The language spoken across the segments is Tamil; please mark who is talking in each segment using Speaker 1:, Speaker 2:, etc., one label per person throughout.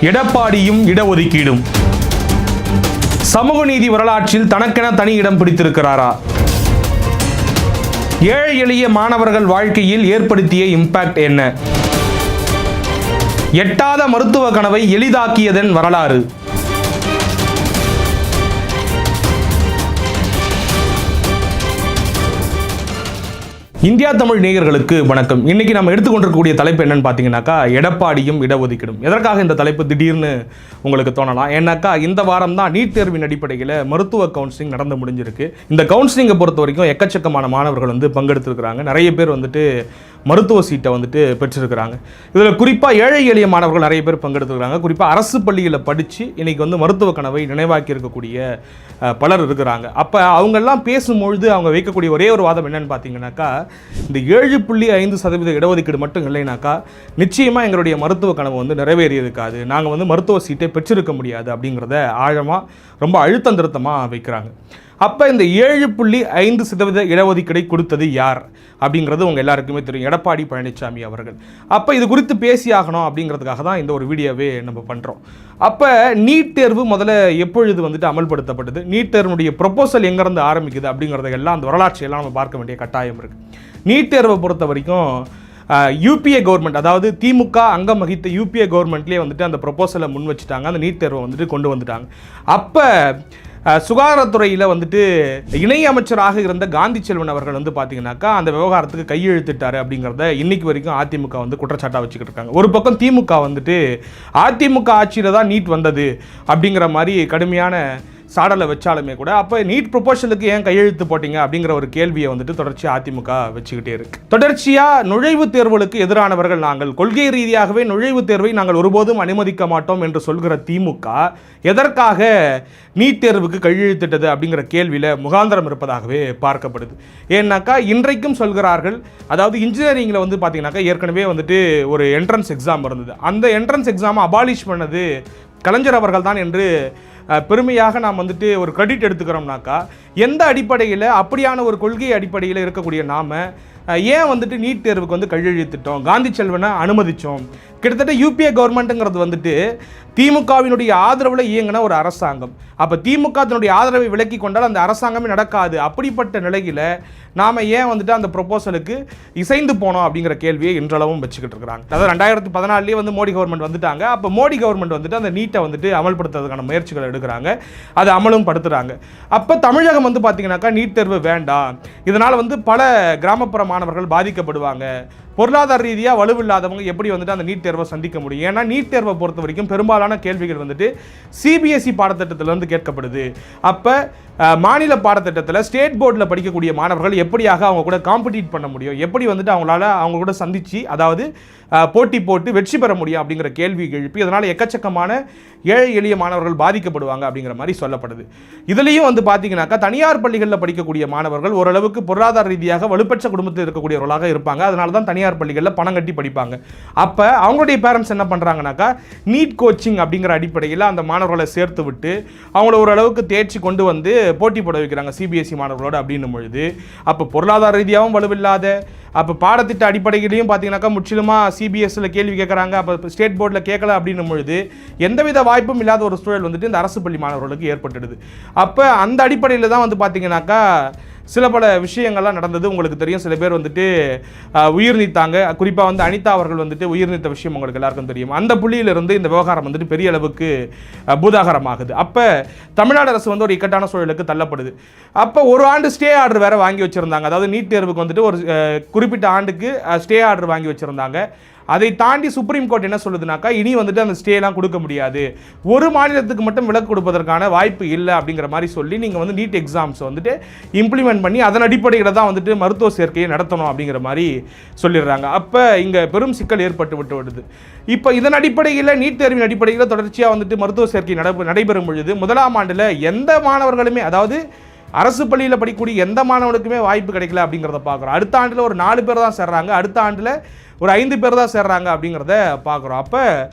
Speaker 1: எடப்பாடியும் இடஒதுக்கீடும் சமூக நீதி வரலாற்றில் தனக்கென தனி இடம் பிடித்திருக்கிறாரா? ஏழை எளிய மாணவர்கள் வாழ்க்கையில் ஏற்படுத்திய இம்பாக்ட் என்ன? எட்டாத மருத்துவ கனவை எளிதாக்கியதன் வரலாறு. இந்தியா தமிழ் நேயர்களுக்கு வணக்கம். இன்னைக்கு நம்ம எடுத்துக்கொண்டிருக்கக்கூடிய தலைப்பு என்னன்னு பார்த்தீங்கன்னாக்கா, எடப்பாடியும் இடஒதுக்கீடும். எதற்காக இந்த தலைப்பு திடீர்னு உங்களுக்கு தோணலாம்? ஏன்னாக்கா இந்த வாரம் தான் நீட் தேர்வின் அடிப்படையில் மருத்துவ கவுன்சிலிங் நடந்து முடிஞ்சிருக்கு. இந்த கவுன்சிலிங்கை பொறுத்த வரைக்கும் எக்கச்சக்கமான மாணவர்கள் பங்கெடுத்துருக்கிறாங்க. நிறைய பேர் மருத்துவ சீட்டை பெற்றிருக்கிறாங்க. இதில் குறிப்பாக ஏழை எளிய மாணவர்கள் நிறைய பேர் பங்கெடுத்துருக்கிறாங்க. குறிப்பாக அரசு பள்ளியில் படித்து இன்னைக்கு மருத்துவ கனவை நினைவாக்கி இருக்கக்கூடிய பலர் இருக்கிறாங்க. அப்போ அவங்கெல்லாம் பேசும்பொழுது அவங்க வைக்கக்கூடிய ஒரே ஒரு வாதம் என்னன்னு பார்த்தீங்கன்னாக்கா, இந்த 7.5% இடஒதுக்கீடு மட்டும் இல்லைனாக்கா நிச்சயமாக எங்களுடைய மருத்துவ கனவு நிறைவேறி இருக்காது, நாங்கள் மருத்துவ சீட்டை பெற்றிருக்க முடியாது அப்படிங்கிறத ஆழமாக ரொம்ப அழுத்தம் திருத்தமாக வைக்கிறாங்க. அப்போ இந்த 7.5% இடஒதுக்கீடை கொடுத்தது யார் அப்படிங்கிறது உங்கள் எல்லாருக்குமே தெரியும், எடப்பாடி பழனிசாமி அவர்கள். அப்போ இது குறித்து பேசியாகணும் அப்படிங்கிறதுக்காக தான் இந்த ஒரு வீடியோவே நம்ம பண்ணுறோம். அப்போ நீட் தேர்வு முதல்ல எப்பொழுது அமல்படுத்தப்பட்டது, நீட் தேர்வுடைய ப்ரொபோசல் எங்கேருந்து ஆரம்பிக்குது அப்படிங்கிறதெல்லாம் அந்த வரலாற்றையெல்லாம் நம்ம பார்க்க வேண்டிய கட்டாயம் இருக்குது. நீட் தேர்வை பொறுத்த வரைக்கும் யூபிஏ கவர்மெண்ட், அதாவது திமுக அங்கம் வகித்த யூபிஏ கவர்மெண்ட்லேயே அந்த ப்ரொபோசலை முன் வச்சுட்டாங்க, அந்த நீட் தேர்வை கொண்டு வந்துட்டாங்க. அப்போ சுகாதாரத்துறையில் இணை அமைச்சராக இருந்த காந்தி செல்வன் அவர்கள் பார்த்தீங்கன்னாக்கா அந்த விவகாரத்துக்கு கையெழுத்திட்டாரு அப்படிங்கிறத இன்னைக்கு வரைக்கும் அதிமுக குற்றச்சாட்டாக வச்சுக்கிட்டு இருக்காங்க. ஒரு பக்கம் திமுக அதிமுக ஆட்சியில் தான் நீட் வந்தது அப்படிங்கிற மாதிரி கடுமையான சாடலை வச்சாலுமே கூட அப்போ நீட் ப்ரொபோசலுக்கு ஏன் கையெழுத்து போட்டீங்க அப்படிங்கிற ஒரு கேள்வியை தொடர்ச்சியாக அதிமுக வச்சுக்கிட்டே இருக்கு. தொடர்ச்சியாக நுழைவுத் தேர்வுகளுக்கு எதிரானவர்கள் நாங்கள், கொள்கை ரீதியாகவே நுழைவுத் தேர்வை நாங்கள் ஒருபோதும் அனுமதிக்க மாட்டோம் என்று சொல்கிற திமுக எதற்காக நீட் தேர்வுக்கு கையெழுத்திட்டது அப்படிங்கிற கேள்வியில் முகாந்திரம் இருப்பதாகவே பார்க்கப்படுது. ஏன்னாக்கா இன்றைக்கும் சொல்கிறார்கள், அதாவது இன்ஜினியரிங்கில் பார்த்தீங்கன்னாக்கா ஏற்கனவே ஒரு என்ட்ரன்ஸ் எக்ஸாம் இருந்தது, அந்த என்ட்ரன்ஸ் எக்ஸாமை அபாலிஷ் பண்ணது கலைஞர் அவர்கள் தான் என்று பெருமையாக நாம் ஒரு கிரெடிட் எடுத்துக்கிறோம்னாக்கா, எந்த அடிப்படையில் அப்படியான ஒரு கொள்கை அடிப்படையில் இருக்கக்கூடிய நாம் ஏன் நீட் தேர்வுக்கு கையெழுத்திட்டோம், காந்தி செல்வனை அனுமதித்தோம்? கிட்டத்தட்ட யூபிஏ கவர்மெண்ட்டுங்கிறது திமுகவினுடைய ஆதரவில் இயங்கின ஒரு அரசாங்கம். அப்போ திமுகத்தினுடைய ஆதரவை விலக்கி கொண்டால் அந்த அரசாங்கமே நடக்காது. அப்படிப்பட்ட நிலையில் நாம் ஏன் அந்த ப்ரொபோசலுக்கு இசைந்து போனோம் அப்படிங்கிற கேள்வியை இன்றளவும் வச்சுக்கிட்டு இருக்கிறாங்க. அதாவது 2014 மோடி கவர்மெண்ட் வந்துட்டாங்க. அப்போ மோடி கவர்மெண்ட் அந்த நீட்டை அமல்படுத்துறதுக்கான முயற்சிகள் எடுக்கிறாங்க, அதை அமலும் படுத்துகிறாங்க. அப்போ தமிழகம் பார்த்தீங்கன்னாக்கா நீட் தேர்வு வேண்டாம், இதனால் பல கிராமப்புற மாணவர்கள் பாதிக்கப்படுவாங்க, பொருளாதார ரீதியாக வலுவில்லாதவங்க எப்படி அந்த நீட் தேர்வை சந்திக்க முடியும்? ஏன்னா நீட் தேர்வை பொறுத்த வரைக்கும் பெரும்பாலான கேள்விகள் சிபிஎஸ்இ பாடத்திட்டத்திலிருந்து கேட்கப்படுது. அப்போ மாநில பாடத்திட்டத்தில் ஸ்டேட் போர்டில் படிக்கக்கூடிய மாணவர்கள் எப்படியாக அவங்க கூட காம்படிட் பண்ண முடியும், எப்படி அவங்களால அவங்க கூட சந்தித்து, அதாவது போட்டி போட்டு வெற்றி பெற முடியும் அப்படிங்கிற கேள்வி எழுப்பி அதனால் எக்கச்சக்கமான ஏழை எளிய மாணவர்கள் பாதிக்கப்படுவாங்க அப்படிங்கிற மாதிரி சொல்லப்படுது. இதுலேயும் பார்த்தீங்கன்னாக்கா தனியார் பள்ளிகளில் படிக்கக்கூடிய மாணவர்கள் ஓரளவுக்கு பொருளாதார ரீதியாக வலுப்பெற்ற குடும்பத்தில் இருக்கக்கூடியவர்களாக இருப்பாங்க, அதனால தான் தனியார் பள்ளிகளில் பணம் கட்டி படிப்பாங்க. அப்போ அவங்களுடைய பேரண்ட்ஸ் என்ன பண்ணுறாங்கனாக்கா, நீட் கோச்சிங் அப்படிங்கிற அடிப்படையில் அந்த மாணவர்களை சேர்த்து விட்டு அவங்கள ஓரளவுக்கு தேர்ச்சி கொண்டு போட்டி போட வைக்கிறாங்க சிபிஎஸ்இ மாணவர்களோடு அப்படின்னும் பொழுது, அப்போ பொருளாதார ரீதியாகவும் வலுவில்லாத, அப்போ பாடத்திட்ட அடிப்படையிலையும் பார்த்தீங்கன்னாக்கா முற்றிலுமாக சிபிஎஸ்சியில் கேள்வி கேட்குறாங்க, அப்போ ஸ்டேட் போர்டில் கேட்கல அப்படின்னும் பொழுது எந்தவித வாய்ப்பும் இல்லாத ஒரு சூழல் இந்த அரசு பள்ளி மாணவர்களுக்கு ஏற்பட்டுடுது. அப்போ அந்த அடிப்படையில் தான் பார்த்தீங்கன்னாக்கா சில பல விஷயங்கள்லாம் நடந்தது. உங்களுக்கு தெரியும், சில பேர் உயிர் நீத்தாங்க. குறிப்பாக அனிதா அவர்கள் உயிர் நீத்த விஷயம் உங்களுக்கு எல்லாருக்கும் தெரியும். அந்த புள்ளியிலிருந்து இந்த விவகாரம் பெரிய அளவுக்கு பூதாகரமாகுது. அப்போ தமிழ்நாடு அரசு ஒரு இக்கட்டான சூழலுக்கு தள்ளப்படுது. அப்போ ஒரு ஆண்டு ஸ்டே ஆர்டர் வேறு வாங்கி வச்சுருந்தாங்க, அதாவது நீட் தேர்வுக்கு ஒரு குறிப்பிட்ட ஆண்டுக்கு ஸ்டே ஆர்டர் வாங்கி வச்சுருந்தாங்க. அதை தாண்டி சுப்ரீம் கோர்ட் என்ன சொல்லுதுனாக்கா, இனி அந்த ஸ்டேலாம் கொடுக்க முடியாது, ஒரு மாநிலத்துக்கு மட்டும் விலக்கு கொடுப்பதற்கான வாய்ப்பு இல்லை அப்படிங்கிற மாதிரி சொல்லி நீங்கள் நீட் எக்ஸாம்ஸ் இம்ப்ளிமெண்ட் பண்ணி அதன் அடிப்படையில் தான் மருத்துவ சேர்க்கையை நடத்தணும் அப்படிங்கிற மாதிரி சொல்லிடுறாங்க. அப்போ இங்கே பெரும் சிக்கல் ஏற்பட்டு விடுது. இப்போ இதன் அடிப்படையில் நீட் தேர்வின் அடிப்படையில் தொடர்ச்சியாக மருத்துவ சேர்க்கை நடைபெறும் பொழுது முதலாம் ஆண்டில் எந்த மாணவர்களுமே, அதாவது அரசு பள்ளியில் படிக்கக்கூடிய எந்த மாணவனுக்குமே வாய்ப்பு கிடைக்கல அப்படிங்கிறத பார்க்குறோம். அடுத்த ஆண்டில் ஒரு 4 பேர் தான் சேர்றாங்க, அடுத்த ஆண்டில் ஒரு 5 பேர் தான் சேர்றாங்க அப்படிங்கிறத பார்க்குறோம். அப்போ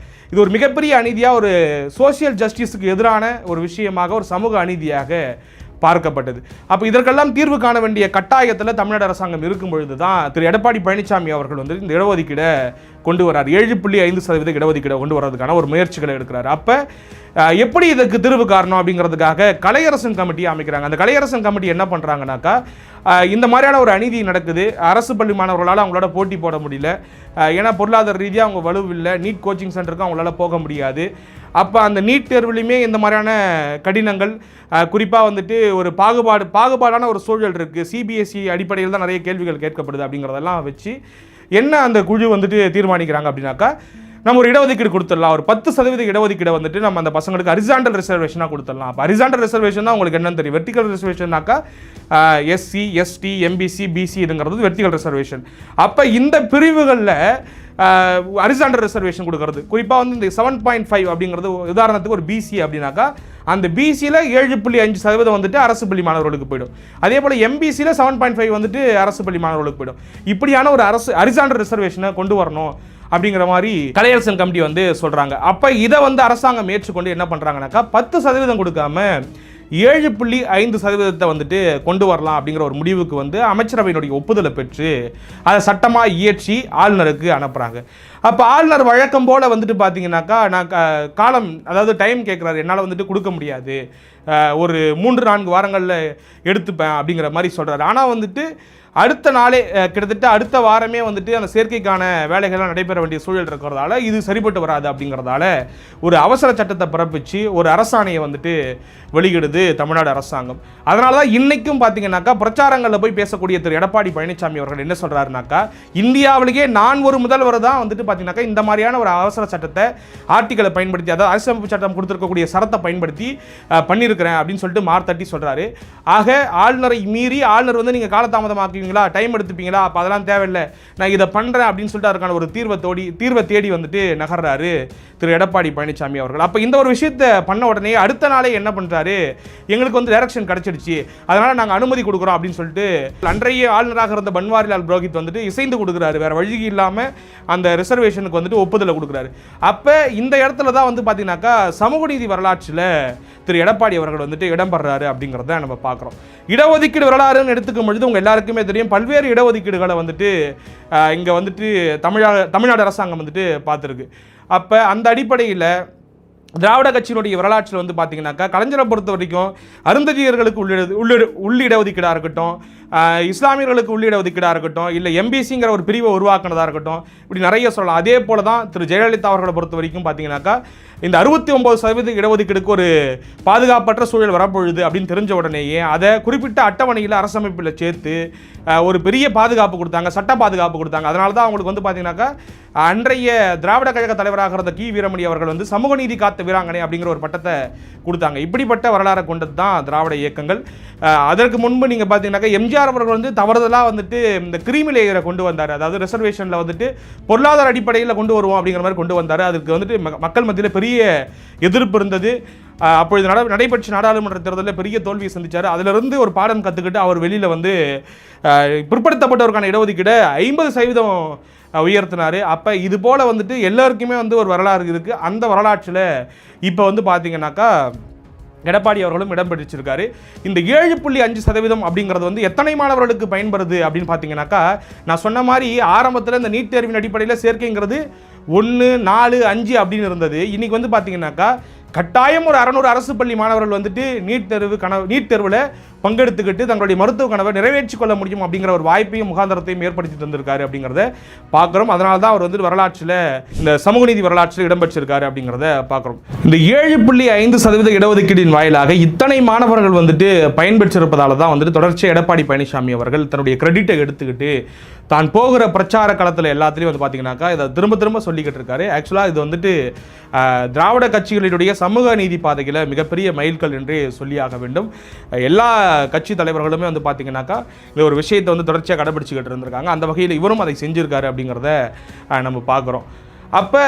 Speaker 1: இது ஒரு மிகப்பெரிய அநீதியாக, ஒரு சோசியல் ஜஸ்டிஸுக்கு எதிரான ஒரு விஷயமாக, ஒரு சமூக அநீதியாக பார்க்கப்பட்டது. அப்போ இதற்கெல்லாம் தீர்வு காண வேண்டிய கட்டாயத்தில் தமிழ்நாடு அரசாங்கம் இருக்கும் பொழுது தான் திரு எடப்பாடி பழனிசாமி அவர்கள் இந்த இடஒதுக்கீடை கொண்டு வரார். 7.5% இடஒதுக்கீடு கொண்டு வரதுக்கான ஒரு முயற்சிகளை எடுக்கிறார். அப்போ எப்படி இதுக்கு தீர்வு காரணம் அப்படிங்கிறதுக்காக கலையரசன் கமிட்டி அமைக்கிறாங்க. அந்த கலையரசன் கமிட்டி என்ன பண்ணுறாங்கனாக்கா, இந்த மாதிரியான ஒரு அநீதி நடக்குது, அரசு பள்ளி மாணவர்களால் அவங்களோட போட்டி போட முடியல, ஏன்னா பொருளாதார ரீதியாக அவங்க வலுவில்லை, நீட் கோச்சிங் சென்டருக்கு அவங்களால போக முடியாது. அப்போ அந்த நீட் தேர்வுலையுமே இந்த மாதிரியான கடினங்கள், குறிப்பாக வந்துட்டு ஒரு பாகுபாடான ஒரு சூழல் இருக்குது, சிபிஎஸ்இ அடிப்படையில் தான் நிறைய கேள்விகள் கேட்கப்படுது அப்படிங்கிறதெல்லாம் வச்சு என்ன அந்த குழு வந்துட்டு தீர்மானிக்கிறாங்க அப்படின்னாக்கா, நம்ம ஒரு இடஒதுக்கீடு கொடுத்துடலாம், ஒரு 10% இடஒதுக்கீடு வந்துட்டு நம்ம அந்த பசங்களுக்கு ஹரிசாண்டல் ரிசர்வேஷனாக கொடுத்துடலாம். அப்போ ஹரிசாண்டல் ரிசர்வேஷன் தான் உங்களுக்கு என்னன்னு தெரியும். வெர்டிகல் ரிசர்வேஷன்னாக்கா எஸ்சி, எஸ்டி, எம்பிசி, பிசி இதுங்கிறது வெர்டிகல் ரிசர்வேஷன். அப்போ இந்த பிரிவுகளில் ஹரிசாண்டல் ரிசர்வேஷன் கொடுக்கறது, குறிப்பாக வந்து இந்த 7.5 அப்படிங்கிறது உதாரணத்துக்கு ஒரு பிசி அப்படின்னாக்கா, அந்த பிசியில் 7.5% வந்துட்டு அரசு பள்ளி மாணவர்களுக்கு போயிடும். அதே போல் எம்பிசியில் 7.5 வந்துட்டு அரசு பள்ளி மாணவர்களுக்கு போயிடும். இப்படியான ஒரு ஹரிசாண்டல் ரிசர்வேஷனை கொண்டு வரணும் அப்படிங்கிற மாதிரி கலையரசன் கமிட்டி வந்து சொல்கிறாங்க. அப்போ இதை வந்து அரசாங்கம் ஏற்றுக்கொண்டு என்ன பண்ணுறாங்கனாக்கா, 10% கொடுக்காம 7.5% வந்துட்டு கொண்டு வரலாம் அப்படிங்கிற ஒரு முடிவுக்கு வந்து அமைச்சரவையினுடைய ஒப்புதலை பெற்று அதை சட்டமாக இயற்றி ஆளுநருக்கு அனுப்புகிறாங்க. அப்போ ஆளுநர் வழக்கம் போல் வந்துட்டு பார்த்தீங்கன்னாக்கா, நான் காலம் அதாவது டைம் கேட்குறாரு, என்னால் வந்துட்டு கொடுக்க முடியாது, ஒரு 3-4 வாரங்களில் எடுத்துப்பேன் அப்படிங்கிற மாதிரி சொல்கிறாரு. ஆனால் வந்துட்டு அடுத்த நாளே கிட்டத்தட்ட அடுத்த வாரமே வந்துட்டு அந்த சேர்க்கைக்கான வேலைகள்லாம் நடைபெற வேண்டிய சூழல் இருக்கிறதால இது சரிப்பட்டு வராது அப்படிங்கிறதால ஒரு அவசர சட்டத்தை பிறப்பிச்சு ஒரு அரசாணையை வந்துட்டு வெளியிடுது தமிழ்நாடு அரசாங்கம். அதனால தான் இன்றைக்கும் பார்த்தீங்கன்னாக்கா பிரச்சாரங்களில் போய் பேசக்கூடிய திரு எடப்பாடி பழனிசாமி அவர்கள் என்ன சொல்கிறாருனாக்கா, இந்தியாவிலேயே நான் ஒரு முதல்வர் தான் வந்துட்டு பார்த்தீங்கன்னாக்கா இந்த மாதிரியான ஒரு அவசர சட்டத்தை ஆர்டிகளை பயன்படுத்தி, அதாவது அரசியலமைப்பு சட்டம் கொடுத்துருக்கக்கூடிய சரத்தை பயன்படுத்தி பண்ணியிருக்கிறேன் அப்படின்னு சொல்லிட்டு மார்த்தட்டி சொல்கிறாரு. ஆக ஆளுநரை மீறி ஆளுநர் வந்து நீங்கள் காலதாமதமாக்குவீங்களா, டைம் எடுத்துப்பீங்களா, அப்போ அதெல்லாம் தேவையில்லை, நான் இதை பண்ணுறேன் அப்படின்னு சொல்லிட்டு அதுக்கான ஒரு தீர்வை தேடி வந்துட்டு நகர்றாரு திரு எடப்பாடி பழனிசாமி அவர்கள். அப்போ இந்த ஒரு விஷயத்தை பண்ண உடனே அடுத்த நாளே என்ன பண்ணுறாரு, எங்களுக்கு வந்து டைரக்ஷன் கிடச்சிடுச்சு, அதனால் நாங்கள் அனுமதி கொடுக்குறோம் அப்படின்னு சொல்லிட்டு அன்றைய ஆளுநராக இருந்த பன்வாரிலால் புரோஹித் வந்துட்டு இசைந்து கொடுக்குறாரு. வேறு வழி இல்லாமல் அந்த ரிசர்வேஷனுக்கு வந்துட்டு ஒப்புதலை கொடுக்குறாரு. அப்போ இந்த இடத்துல தான் வந்து பார்த்தீங்கன்னாக்கா சமூக நீதி வரலாற்றில் திரு எடப்பாடி அவர்கள் வந்துட்டு இடம்பெறாரு அப்படிங்கிறத நம்ம பார்க்குறோம். இடஒதுக்கீடு வரலாறுன்னு எடுத்துக்கும் பொழுது உங்கள் எல்லாருக்குமே தெரியும், பல்வேறு இடஒதுக்கீடுகளை வந்துட்டு இங்கே வந்துட்டு தமிழ்நாடு அரசாங்கம் வந்துட்டு பார்த்துருக்கு. அப்போ அந்த அடிப்படையில் திராவிட கட்சியினுடைய வரலாற்றில் வந்து பார்த்தீங்கன்னாக்கா கலைஞரை பொறுத்த வரைக்கும் அருந்ததியர்களுக்கு உள்ளிடஒதுக்கீடாக இருக்கட்டும், இஸ்லாமியர்களுக்கு உள்ளிடஒதுக்கீடாக இருக்கட்டும், இல்லை எம்பிசிங்கிற ஒரு பிரிவை உருவாக்குனதாக இருக்கட்டும், இப்படி நிறைய சொல்லலாம். அதே போல தான் திரு ஜெயலலிதா அவர்களை பொறுத்த வரைக்கும் பார்த்தீங்கன்னாக்கா இந்த 69% இடஒதுக்கீடுக்கு ஒரு பாதுகாப்பற்ற சூழல் வரப்பொழுது அப்படின்னு தெரிஞ்ச உடனேயே அதை குறிப்பிட்ட அட்டவணையில் அரசமைப்பில் சேர்த்து ஒரு பெரிய பாதுகாப்பு கொடுத்தாங்க, சட்ட பாதுகாப்பு கொடுத்தாங்க. அதனால தான் அவங்களுக்கு வந்து பார்த்தீங்கன்னாக்கா அன்றைய திராவிட கழக தலைவராக இருந்த கி வீரமணி அவர்கள் வந்து சமூக நீதி காத்த வீராங்கனை அப்படிங்கிற ஒரு பட்டத்தை கொடுத்தாங்க. இப்படிப்பட்ட வரலாறை கொண்டது தான் திராவிட இயக்கங்கள். அதற்கு முன்பு நீங்கள் பார்த்தீங்கன்னாக்கா எம்ஜிஆர் அவர்கள் வந்து தவறுதலாக வந்துட்டு இந்த கிரீமி லேயரை கொண்டு வந்தார், அதாவது ரிசர்வேஷனில் வந்துட்டு பொருளாதார அடிப்படையில் கொண்டு வருவோம் அப்படிங்கிற மாதிரி கொண்டு வந்தார். அதுக்கு வந்துட்டு மக்கள் மத்தியில் பெரிய எதிர்ப்பு இருந்தது. அப்பொழுது நடைபெற்ற நாடாளுமன்ற தேர்தலில் பெரிய தோல்வியை சந்தித்தார். அதிலிருந்து ஒரு பாடம் கற்றுக்கிட்டு அவர் வெளியில் வந்து பிற்படுத்தப்பட்டவருக்கான இடஒதுக்கீடு 50% உயர்த்தினார். அப்போ இது போல் வந்துட்டு எல்லாருக்குமே வந்து ஒரு வரலாறு இருக்குது. அந்த வரலாற்றில் இப்போ வந்து பார்த்தீங்கன்னாக்கா எடப்பாடி அவர்களும் இடம் பிடிச்சிருக்காரு. இந்த 7.5% அப்படிங்கிறது வந்து எத்தனை மாணவர்களுக்கு பயன்படுது அப்படின்னு பார்த்தீங்கன்னாக்கா, நான் சொன்ன மாதிரி ஆரம்பத்தில் இந்த நீட் தேர்வின் அடிப்படையில் சேர்க்கைங்கிறது 1, 4, 5 அப்படின்னு இருந்தது. இன்றைக்கி வந்து பார்த்தீங்கன்னாக்கா கட்டாயம் ஒரு 600 அரசு பள்ளி மாணவர்கள் வந்துட்டு நீட் தேர்வில் பங்கெடுத்துக்கிட்டு தங்களுடைய மருத்துவ கனவை நிறைவேற்றிக் கொள்ள முடியும் அப்படிங்கிற ஒரு வாய்ப்பையும் முகாந்திரத்தையும் ஏற்படுத்தி தந்திருக்காரு அப்படிங்கிறத பார்க்குறோம். அதனால தான் அவர் வந்து வரலாற்றில் இந்த சமூக நீதி வரலாற்றில் இடம்பெற்றிருக்காரு அப்படிங்கிறத பார்க்குறோம். இந்த 7.5% இடஒதுக்கீடின் வாயிலாக இத்தனை மாணவர்கள் வந்துட்டு பயன்பெற்றிருப்பதால தான் வந்துட்டு தொடர்ச்சியாக எடப்பாடி பழனிசாமி அவர்கள் தன்னுடைய கிரெடிட்டை எடுத்துக்கிட்டு தான் போகிற பிரச்சார களத்தில் எல்லாத்துலேயும் வந்து பார்த்தீங்கன்னாக்கா இதை திரும்ப சொல்லிக்கிட்டு இருக்காரு. ஆக்சுவலாக இது வந்துட்டு திராவிட கட்சிகளினுடைய சமூக நீதி பாதையில் மிகப்பெரிய மைல்கல் என்று சொல்லியாக வேண்டும். எல்லா கட்சி தலைவர்களுமே வந்து பார்த்தீங்கன்னாக்கா இந்த ஒரு விஷயத்தை வந்து தொடர்ச்சியாக கடைபிடிச்சிக்கிட்டு இருந்திருக்காங்க. அந்த வகையில் இவரும் அதை செஞ்சுருக்காரு அப்படிங்கிறத நம்ம பார்க்குறோம். அப்போ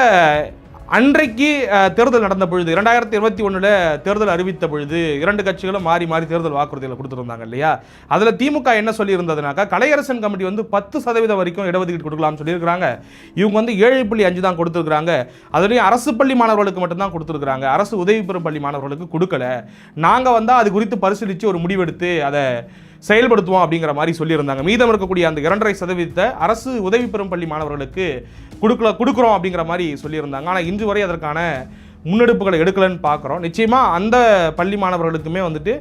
Speaker 1: அன்றைக்கு தேர்தல் நடந்த பொழுது 2021 தேர்தல் அறிவித்த பொழுது 2 கட்சிகளும் மாறி தேர்தல் வாக்குறுதிகளை கொடுத்துருந்தாங்க இல்லையா. அதில் திமுக என்ன சொல்லியிருந்ததுனாக்கா கலையரசன் கமிட்டி வந்து 10% வரைக்கும் இடஒதுக்கீடு கொடுக்கலாம்னு சொல்லியிருக்கிறாங்க. இவங்க வந்து 7.5 தான் கொடுத்துருக்குறாங்க. அதுலேயும் அரசு பள்ளி மாணவர்களுக்கு மட்டும்தான் கொடுத்துருக்குறாங்க, அரசு உதவி பெறும் பள்ளி மாணவர்களுக்கு கொடுக்கல. நாங்கள் வந்தால் அது குறித்து பரிசீலித்து ஒரு முடிவெடுத்து அதை செயல்படுத்துவோம் அப்படிங்கிற மாதிரி சொல்லியிருந்தாங்க. மீதம் இருக்கக்கூடிய அந்த 2.5% அரசு உதவி பெறும் பள்ளி மாணவர்களுக்கு கொடுக்குறோம் அப்படிங்கிற மாதிரி சொல்லியிருந்தாங்க. ஆனால் இன்று வரை அதற்கான முன்னெடுப்புகளை எடுக்கலன்னு பார்க்குறோம். நிச்சயமாக அந்த பள்ளி மாணவர்களுக்குமே வந்துட்டு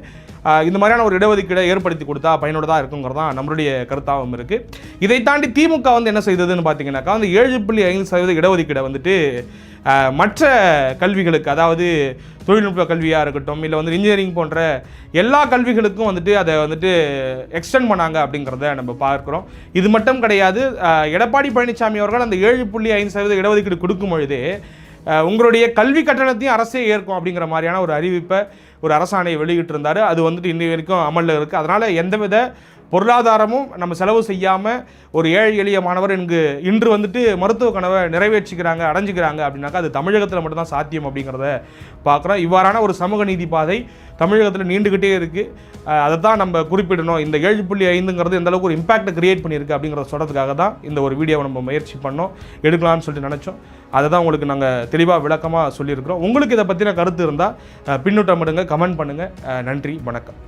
Speaker 1: இந்த மாதிரியான ஒரு இடஒதுக்கீடை ஏற்படுத்தி கொடுத்தா பயனுள்ளதாக இருக்குங்கிறது தான் நம்மளுடைய கருத்தாகவும் இருக்குது. இதை தாண்டி திமுக வந்து என்ன செய்ததுன்னு பார்த்தீங்கன்னாக்கா அந்த 7.5% இடஒதுக்கீடை வந்துட்டு மற்ற கல்விகளுக்கு, அதாவது தொழில்நுட்ப கல்வியாக இருக்கட்டும், இல்லை வந்து இன்ஜினியரிங் போன்ற எல்லா கல்விகளுக்கும் வந்துட்டு அதை வந்துட்டு எக்ஸ்டெண்ட் பண்ணாங்க அப்படிங்கிறத நம்ம பார்க்குறோம். இது மட்டும் கிடையாது, எடப்பாடி பழனிசாமி அவர்கள் அந்த 7.5% இடஒதுக்கீடு கொடுக்கும் பொழுது உங்களுடைய கல்வி கட்டணத்தையும் அரசே ஏற்கும் அப்படிங்கிற மாதிரியான ஒரு அறிவிப்பை, ஒரு அரசாணையை வெளியிட்டிருந்தார். அது வந்துட்டு இன்னி வரைக்கும் அமலில் இருக்குது. அதனால் எந்தவித பொருளாதாரமும் நம்ம செலவு செய்யாமல் ஒரு ஏழை எளிய மாணவர் இன்று வந்துட்டு மருத்துவ கனவை அடைஞ்சிக்கிறாங்க அப்படின்னாக்கா அது தமிழகத்தில் மட்டும்தான் சாத்தியம் அப்படிங்கிறத பார்க்குறோம். இவ்வாறான ஒரு சமூக நீதி பாதை தமிழகத்தில் நீண்டுக்கிட்டே இருக்குது. அதை தான் நம்ம குறிப்பிடணும். இந்த 7.5ங்கிறது எந்த அளவுக்கு ஒரு இம்பாக்டை கிரியேட் பண்ணியிருக்கு அப்படிங்கிறத சொல்கிறதுக்காக தான் இந்த ஒரு வீடியோவை நம்ம முயற்சி பண்ணோம், எடுக்கலாம்னு சொல்லிட்டு நினச்சோம். அதை தான் உங்களுக்கு நாங்கள் தெளிவாக விளக்கமாக சொல்லியிருக்கிறோம். உங்களுக்கு இதை பற்றின கருத்து இருந்தால் பின்னூட்டமிடுங்க, கமெண்ட் பண்ணுங்கள். நன்றி, வணக்கம்.